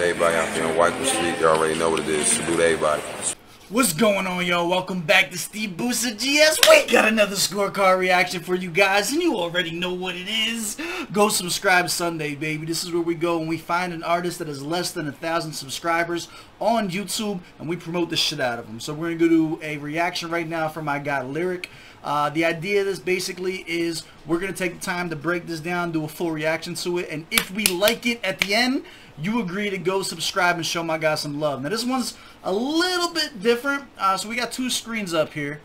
Everybody out there on White Street, you already know what it is. Salute everybody. What's going on, y'all? Welcome back to SteveBussaGS. We got another scorecard reaction for you guys, and you already know what it is. Go subscribe Sunday, baby. This is where we go and we find an artist that has less than 1,000 subscribers on YouTube, and we promote the shit out of them. So we're going to do a reaction right now for my guy, Lyrik. The idea of this basically is we're going to take the time to break this down, do a full reaction to it, and if we like it at the end, you agree to go subscribe and show my guy some love. Now, this one's a little bit different. So we got two screens up here.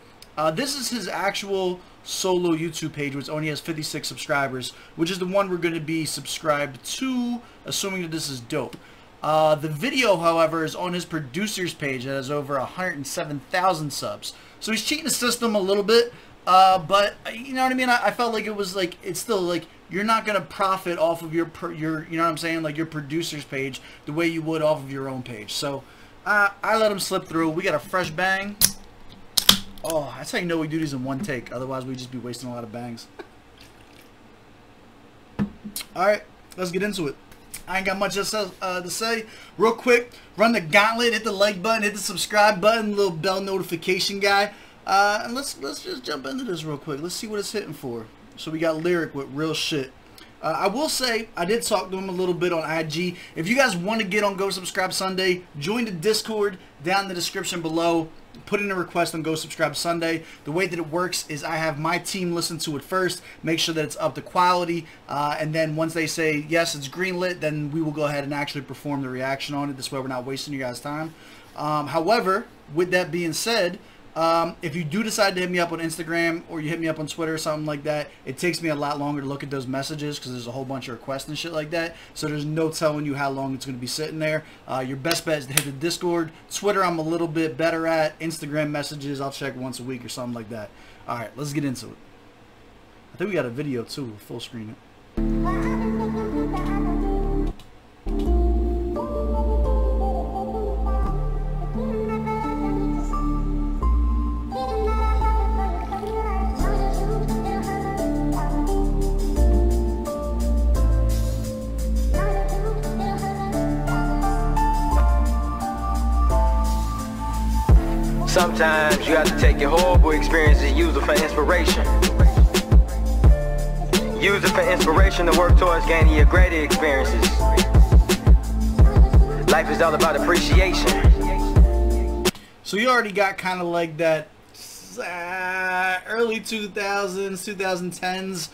This is his actual solo YouTube page, which only has 56 subscribers, which is the one we're going to be subscribed to, assuming that this is dope. The video, however, is on his producer's page that has over 107,000 subs. So he's cheating the system a little bit, but you know what I mean? I felt like it was like, it's still like, you're not going to profit off of your, you know what I'm saying, like your producer's page the way you would off of your own page. So I let him slip through. We got a fresh bang. Oh, that's how you know we do these in one take. Otherwise, we'd just be wasting a lot of bangs. Alright, let's get into it. I ain't got much else to say. Real quick, run the gauntlet, hit the like button, hit the subscribe button, little bell notification guy. And let's just jump into this real quick. Let's see what it's hitting for. So we got Lyrik with real shit. I will say, I did talk to him a little bit on IG. If you guys want to get on Go Subscribe Sunday, join the Discord down in the description below. Put in a request on Go Subscribe Sunday. The way that it works is I have my team listen to it first, make sure that it's up to quality, and then once they say, yes, it's greenlit, then we will go ahead and actually perform the reaction on it. This way we're not wasting you guys' time. However, with that being said, if you do decide to hit me up on Instagram or you hit me up on Twitter or something like that, it takes me a lot longer to look at those messages because there's a whole bunch of requests and shit like that. So there's no telling you how long it's going to be sitting there. Your best bet is to hit the Discord. Twitter I'm a little bit better at. Instagram messages I'll check once a week or something like that. Alright, let's get into it. I think we got a video too, full screen it. Sometimes you have to take your horrible experiences and use it for inspiration. Use it for inspiration to work towards gaining your greater experiences. Life is all about appreciation. So you already got kind of like that early 2000s, 2010s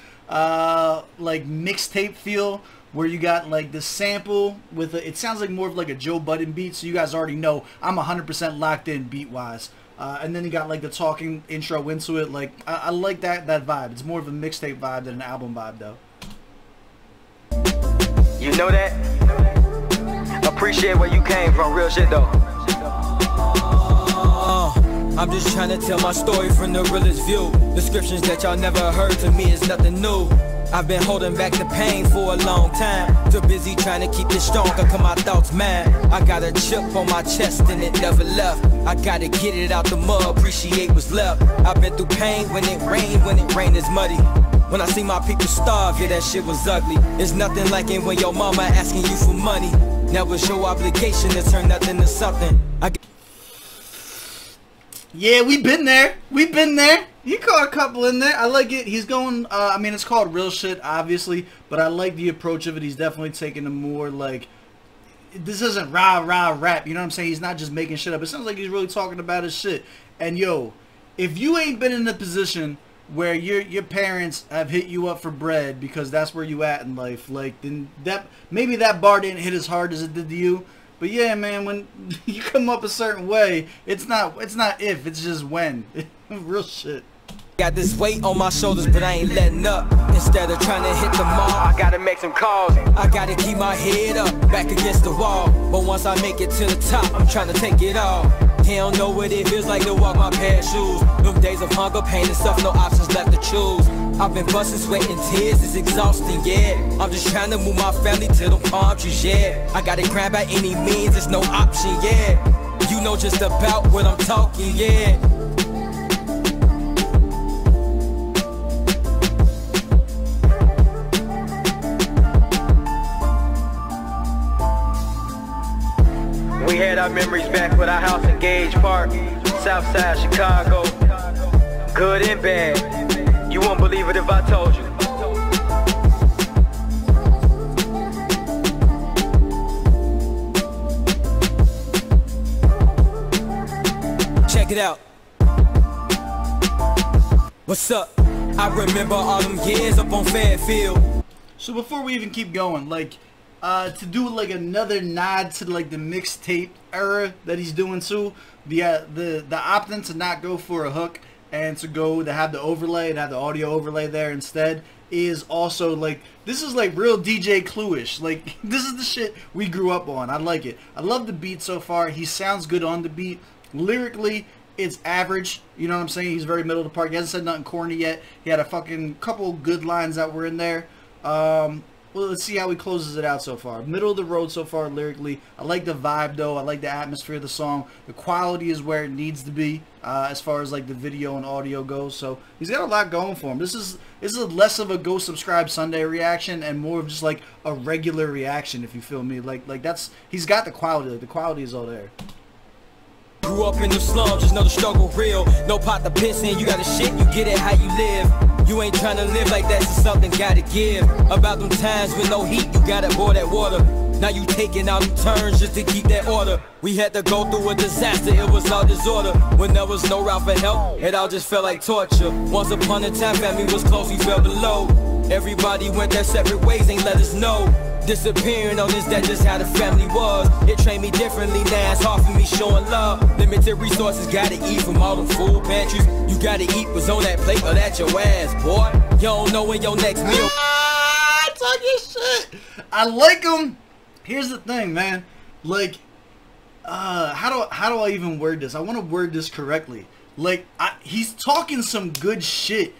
like mixtape feel, where you got like the sample with a, it sounds like more of like a Joe Budden beat, so you guys already know I'm 100% locked in beat wise. And then you got like the talking intro into it. Like I like that vibe. It's more of a mixtape vibe than an album vibe though. You know that? Appreciate where you came from, real shit though. I'm just trying to tell my story from the realest view. Descriptions that y'all never heard to me is nothing new. I've been holding back the pain for a long time. Too busy trying to keep it strong, cause my thoughts mad. I got a chip on my chest and it never left. I gotta get it out the mud, appreciate what's left. I've been through pain when it rained it's muddy. When I see my people starve, yeah, that shit was ugly. It's nothing like it when your mama asking you for money. Now it's your obligation to turn nothing to something. Yeah, we been there. We've been there. You caught a couple in there. I like it. He's going, I mean, it's called real shit, obviously, but I like the approach of it. He's definitely taking a more, like, this isn't rah-rah rap, you know what I'm saying? He's not just making shit up. It sounds like he's really talking about his shit. And, yo, if you ain't been in a position where your parents have hit you up for bread because that's where you at in life, like, then that, maybe that bar didn't hit as hard as it did to you. But yeah, man, when you come up a certain way, it's not if, it's just when. Real shit. Got this weight on my shoulders, but I ain't letting up. Instead of trying to hit the mall, I gotta make some calls. I gotta keep my head up, back against the wall. But once I make it to the top, I'm trying to take it all. He don't know what it feels like to walk my pair of shoes. Them days of hunger, pain and stuff, no options left to choose. I've been busting, sweat and tears, it's exhausting, yeah. I'm just trying to move my family to the palm trees, yeah. I gotta grind by any means, there's no option, yeah. You know just about what I'm talking, yeah. got memories back with our house in Gage Park, Southside Chicago. Good and bad. You won't believe it if I told you. Check it out. What's up? I remember all them years up on Fairfield. So before we even keep going, like, to do like another nod to like the mixtape era that he's doing too, the option to not go for a hook and to have the overlay and have the audio overlay there instead is also like, this is like real DJ Clue-ish. Like, this is the shit we grew up on. I like it. I love the beat so far. He sounds good on the beat. Lyrically, it's average, you know what I'm saying? He's very middle of the park. He hasn't said nothing corny yet. He had a fucking couple good lines that were in there. Well, let's see how he closes it out so far. Middle of the road so far lyrically. I like the vibe though. I like the atmosphere of the song. The quality is where it needs to be as far as like the video and audio goes. So he's got a lot going for him. This is less of a go subscribe Sunday reaction and more of just like a regular reaction, if you feel me. Like that's, he's got the quality. Like, the quality is all there. Grew up in the slums, just know the struggle real. No pot to piss in, you gotta shit, you get it how you live. You ain't tryna live like that, so something gotta give. About them times with no heat, you gotta boil that water. Now you taking out them turns just to keep that order. We had to go through a disaster, it was all disorder. When there was no route for help, it all just felt like torture. Once upon a time, family was close, we felt alone. Everybody went their separate ways, ain't let us know. Disappearing on this, that just how the family was. It trained me differently, now it's hard for me showing love. Limited resources, gotta eat from all the food pantries. You gotta eat what's on that plate or that's your ass, boy. You don't know when your next meal. Talking shit. I like him. Here's the thing, man. Like, how do I even word this? I want to word this correctly. Like, he's talking some good shit.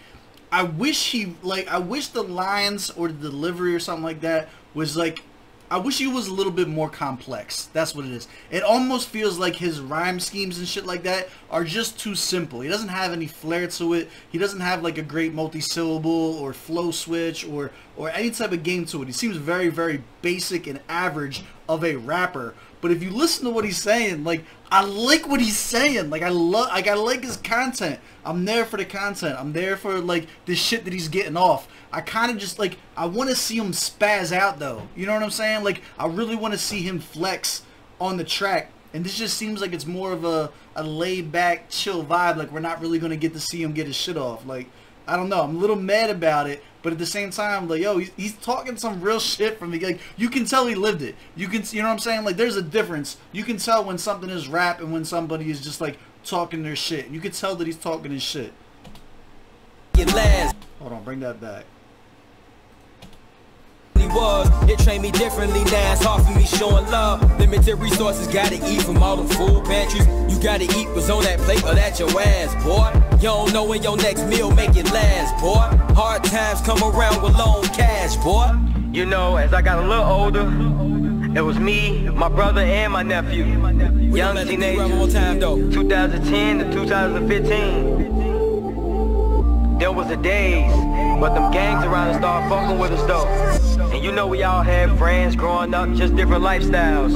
I wish the lines or the delivery or something like that was like, I wish he was a little bit more complex. That's what it is. It almost feels like his rhyme schemes and shit like that are just too simple. He doesn't have any flair to it. He doesn't have like a great multi-syllable or flow switch or any type of game to it. He seems very, very basic and average of a rapper. But if you listen to what he's saying, like, I like what he's saying. Like, I like his content. I'm there for the content. I'm there for like the shit that he's getting off. I kind of just like, I want to see him spaz out though. You know what I'm saying? Like, I really want to see him flex on the track. And this just seems like it's more of a laid back, chill vibe. Like, we're not really going to get to see him get his shit off. Like, I don't know. I'm a little mad about it. But at the same time, like, yo, he's talking some real shit from me. Like, you can tell he lived it. You know what I'm saying? Like, there's a difference. You can tell when something is rap and when somebody is just, like, talking their shit. You can tell that he's talking his shit. Hold on, bring that back. It trained me differently, now it's hard for me showing love. Limited resources, gotta eat from all the food pantries. You gotta eat what's on that plate or that's your ass, boy. You don't know when your next meal make it last, boy. Hard times come around with long cash, boy. You know, as I got a little older, it was me, my brother, and my nephew. Young teenager, 2010 to 2015. There was the days, but them gangs around us started fucking with us though. And you know we all had friends growing up, just different lifestyles.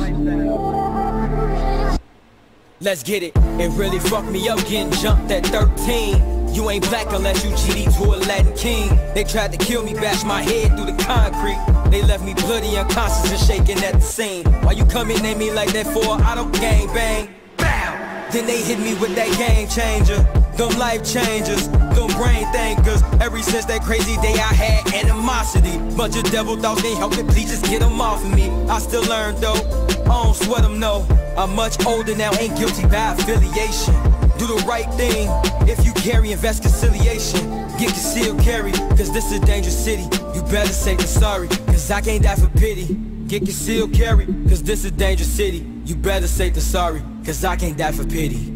Let's get it. It really fucked me up getting jumped at 13. You ain't black unless you GD to a Latin king. They tried to kill me, bash my head through the concrete. They left me bloody, unconscious and shaking at the scene. Why you coming at me like that for? I don't gang bang. Bow! Then they hit me with that game changer. Them life changers, them brain thinkers. Ever since that crazy day I had animosity. Bunch of devil thoughts ain't helping, please just get them off of me. I still learn though, I don't sweat them no. I'm much older now, ain't guilty by affiliation. Do the right thing, if you carry, invest conciliation. Get concealed carry, cause this is a dangerous city. You better say you're sorry, cause I can't die for pity. Get concealed carry, cause this is a dangerous city. You better say the sorry, cause I can't die for pity.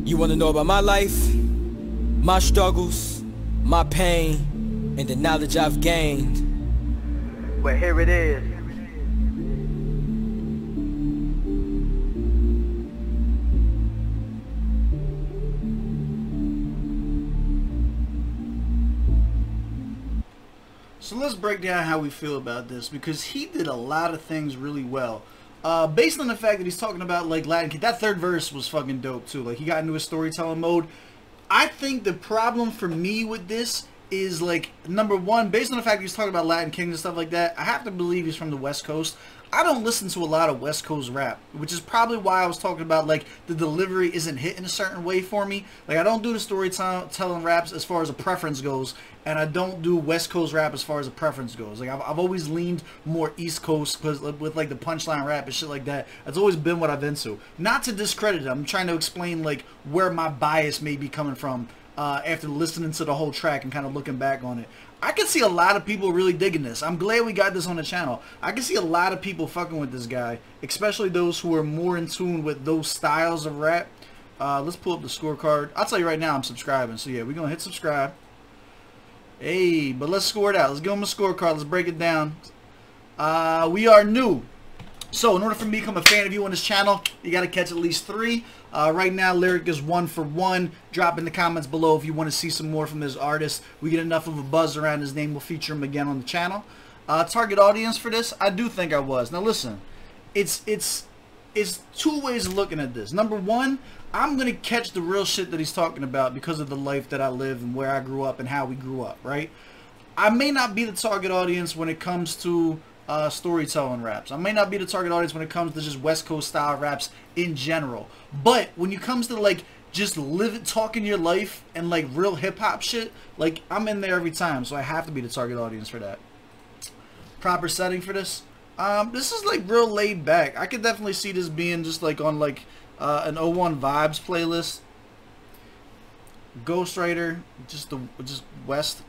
You wanna know about my life, my struggles, my pain, and the knowledge I've gained? Well, here it is. So let's break down how we feel about this, because he did a lot of things really well. Based on the fact that he's talking about like Latin, that third verse was fucking dope too. Like he got into his storytelling mode. I think the problem for me with this is like, number one, based on the fact that he's talking about Latin Kings and stuff like that, I have to believe he's from the West Coast. I don't listen to a lot of West Coast rap, which is probably why I was talking about like the delivery isn't hitting a certain way for me. Like I don't do the storytelling raps as far as a preference goes, and I don't do West Coast rap as far as a preference goes. Like I've always leaned more East Coast because with like the punchline rap and shit like that, that's always been what I've into. Not to discredit it, I'm trying to explain like where my bias may be coming from after listening to the whole track and kind of looking back on it. I can see a lot of people really digging this. I'm glad we got this on the channel. I can see a lot of people fucking with this guy, especially those who are more in tune with those styles of rap. Let's pull up the scorecard. I'll tell you right now I'm subscribing. So yeah, we're going to hit subscribe. Hey, but let's score it out. Let's give him a scorecard. Let's break it down. We are new. So in order for me to become a fan of you on this channel, you got to catch at least 3. Right now, Lyrik is 1 for 1. Drop in the comments below if you want to see some more from this artist. We get enough of a buzz around his name, we'll feature him again on the channel. Target audience for this, I do think I was. Now listen, it's 2 ways of looking at this. Number one, I'm going to catch the real shit that he's talking about because of the life that I live and where I grew up and how we grew up, right? I may not be the target audience when it comes to storytelling raps. I may not be the target audience when it comes to just West Coast style raps in general. But when it comes to like just talking your life and like real hip hop shit, like I'm in there every time, so I have to be the target audience for that. Proper setting for this. This is like real laid back. I could definitely see this being just like on like an 01 Vibes playlist. Ghostwriter, just West.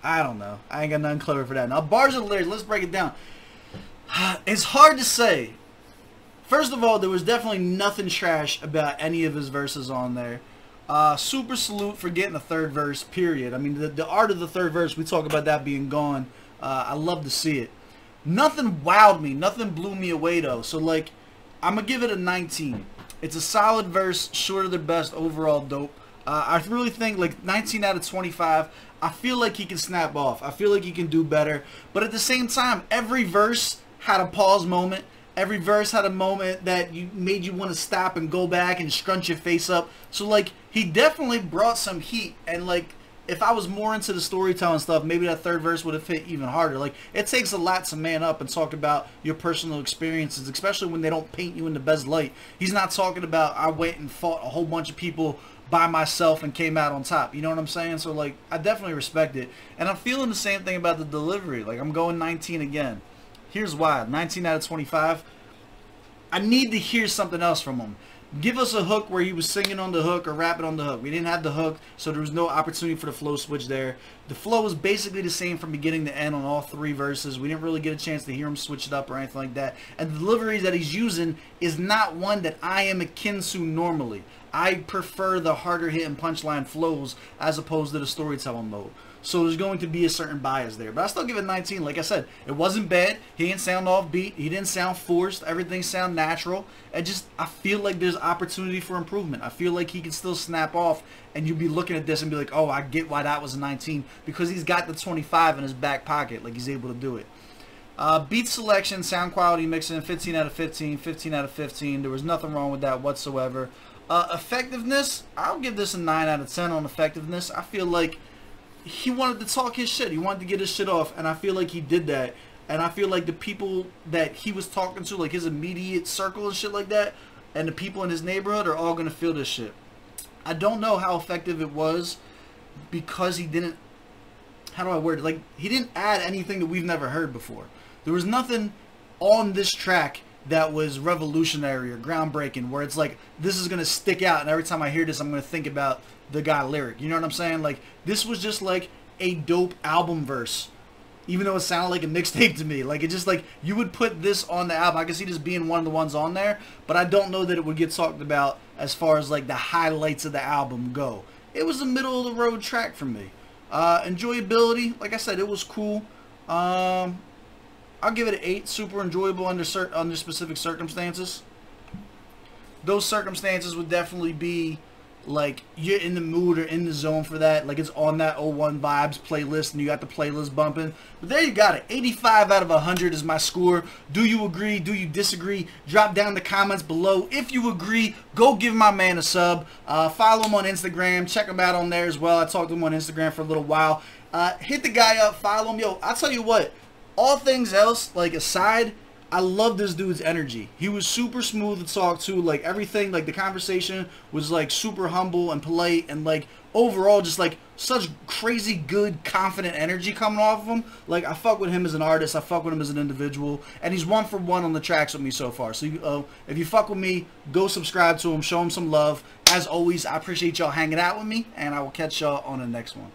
I don't know. I ain't got nothing clever for that. Now, bars and lyrics, let's break it down. It's hard to say. First of all, there was definitely nothing trash about any of his verses on there. Super salute for getting a third verse, period. I mean, the art of the third verse, we talk about that being gone. I love to see it. Nothing wowed me. Nothing blew me away, though. So, like, I'm going to give it a 19. It's a solid verse, short of the best, overall dope. I really think, like, 19 out of 25, I feel like he can snap off. I feel like he can do better. But at the same time, every verse had a pause moment. Every verse had a moment that made you want to stop and go back and scrunch your face up. So, like, he definitely brought some heat. And, like, if I was more into the storytelling stuff, maybe that third verse would have hit even harder. Like, it takes a lot to man up and talk about your personal experiences, especially when they don't paint you in the best light. He's not talking about, I went and fought a whole bunch of people by myself and came out on top. You know what I'm saying? So, like, I definitely respect it. And I'm feeling the same thing about the delivery. Like, I'm going 19 again. Here's why. 19 out of 25. I need to hear something else from him. Give us a hook where he was singing on the hook or rapping on the hook. We didn't have the hook, so there was no opportunity for the flow switch there. The flow was basically the same from beginning to end on all 3 verses. We didn't really get a chance to hear him switch it up or anything like that. And the delivery that he's using is not one that I am akin to normally. I prefer the harder hitting punchline flows as opposed to the storytelling mode. So there's going to be a certain bias there. But I still give it 19. Like I said, it wasn't bad. He didn't sound offbeat. He didn't sound forced. Everything sounded natural. I feel like there's opportunity for improvement. I feel like he can still snap off and you'd be looking at this and be like, oh, I get why that was a 19. Because he's got the 25 in his back pocket. Like, he's able to do it. Beat selection, sound quality mixing, 15 out of 15, 15 out of 15. There was nothing wrong with that whatsoever. Effectiveness, I'll give this a 9 out of 10 on effectiveness. I feel like he wanted to talk his shit. He wanted to get his shit off, and I feel like he did that. And I feel like the people that he was talking to, like his immediate circle and shit like that, and the people in his neighborhood are all going to feel this shit. I don't know how effective it was because he didn't, how do I word it? Like, he didn't add anything that we've never heard before. There was nothing on this track that was revolutionary or groundbreaking where it's like, this is going to stick out, and every time I hear this I'm going to think about the guy Lyrik. You know what I'm saying? Like, this was just like a dope album verse, even though it sounded like a mixtape to me. Like, it just, like, you would put this on the album. I can see this being one of the ones on there, but I don't know that it would get talked about as far as like the highlights of the album go. It was a middle of the road track for me. Enjoyability, like I said, it was cool. I'll give it an 8. Super enjoyable under specific circumstances. Those circumstances would definitely be like you're in the mood or in the zone for that, like it's on that '01 Vibes playlist and you got the playlist bumping. But there you got it. 85 out of 100 is my score. Do you agree? Do you disagree? Drop down the comments below. If you agree, go give my man a sub. Follow him on Instagram. Check him out on there as well. I talked to him on Instagram for a little while. Hit the guy up. Follow him. Yo, I'll tell you what. All things else, like aside, I love this dude's energy. He was super smooth to talk to. Like everything, like the conversation was like super humble and polite, and like overall just like such crazy good confident energy coming off of him. Like I fuck with him as an artist, I fuck with him as an individual, and he's 1 for 1 on the tracks with me so far. So if you fuck with me, go subscribe to him, show him some love. As always, I appreciate y'all hanging out with me, and I will catch y'all on the next one.